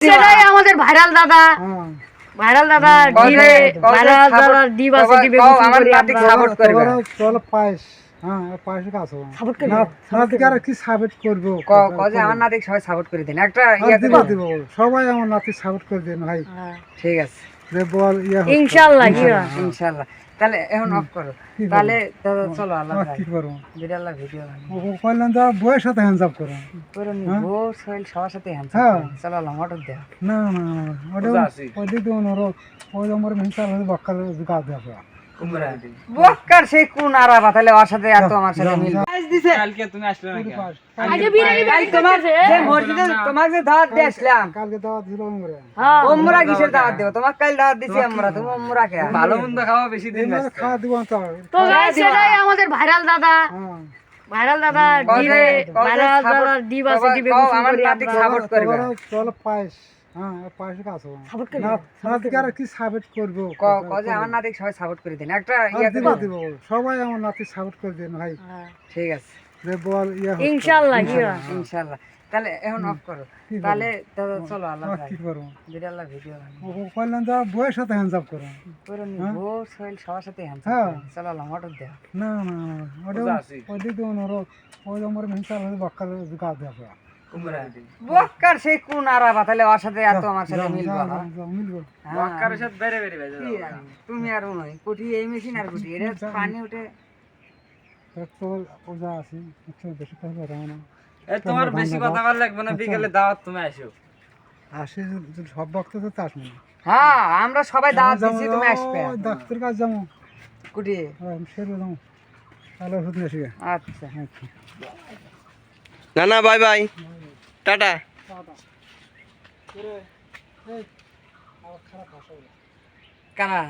সেটাই আমাদের ভাইরাল দাদা ভাইরাল দাদা দিবে ভাইরাল দাদা দিবা আছে দিবে আমার নাতি সাপোর্ট করবে চল পায়েস হ্যাঁ পায়েস কাছে সাপোর্ট করবে নাতিকে আর কি সাপোর্ট করবো কজে আমার নাতি সবাই সাপোর্ট করে দেন একটা দিব দিব সবাই আমার নাতি সাপোর্ট করে দেন ভাই ঠিক আছে যে বল ইনশাআল্লাহ ইনশাআল্লাহ তাহলে এখন অফ করো তাহলে চলো আল্লাহ কি করবো বিড়াল্লা ভিডিও কইলেন তো বউয়ের সাথে হ্যান্ডস আপ করো পুরো বউ সোহেল সবার সাথে হ্যান্ডস চলো আল্লাহ মোটর দাও না না ওটা ওই দিকে ওই আমার মেন্টাল হয়ে বক্কার গা দেবে বক্কার সেই কোন আরাবা তাহলে ওর সাথে এত আমার সাথে মিল দিছে কালকে তুমি আসলে না কেন? আগে বিরিয়ানি কাল তোমার যে মসজিদে তোমাকে যে দাওয়াত দিয়ে আসলাম কালকে দাওয়াত দিল আমরা ওমরা কিসের দাওয়াত দেব তোমাকে কাল দাওয়াত দিছি আমরা তুমি ওমরা কে ভালো মন্দ খাওয়া বেশি দিন ব্যস্ত। খাওয়া দিব তো তো গাইস সেটাই আমাদের ভাইরাল দাদা ভাইরাল দাদা দিবে ভাইরাল দাদা দিবা আছে দিবে আমার নাতি সাপোর্ট করবে চল পায়েস হ্যাঁ পায়েস কাছে সাপোর্ট করবে নাতিকে আর কি সাপোর্ট করবো কজে আমার নাতি সবাই সাপোর্ট করে দেন একটা দিব দিব সবাই আমার নাতি সাপোর্ট করে দেন ভাই ঠিক আছে যে বল ইনশাআল্লাহ ইনশাআল্লাহ তাহলে এখন অফ করো তাহলে চলো আল্লাহ কি করবো বিড়াল্লা ভিডিও কইলেন তো বউয়ের সাথে হ্যান্ডস আপ করো পুরো বউ সোহেল সবার সাথে হ্যান্ডস চলো আল্লাহ মোটর দাও না না ওটা ওই দিকে ওই আমার মেন্টাল হয়ে বক্কার গা দেবে বক্কার সেই কোন আরাবা তাহলে ওর সাথে এত আমার সাথে মিলবা মিলবো বক্কারের সাথে বেরে বেরে বেজে কি জানি, তুমি আর নয় কুটি এই মেশিন আর কুটি এটা পানি উঠে তো পূজা আছে একটু বেশি কথা বলবো না এই তোমার বেশি কথা বলা লাগবে না, বিকেলে দাওয়াত তুমি আসো। আসে সব ভক্ত তো আসবে না হ্যাঁ আমরা সবাই দাওয়াত দিছি তুমি আসবে ডাক্তার কাছে যাবো কুটি সেরে যাবো তাহলে ওষুধ নিয়ে আসবে আচ্ছা না না বাই বাই টাটা কারা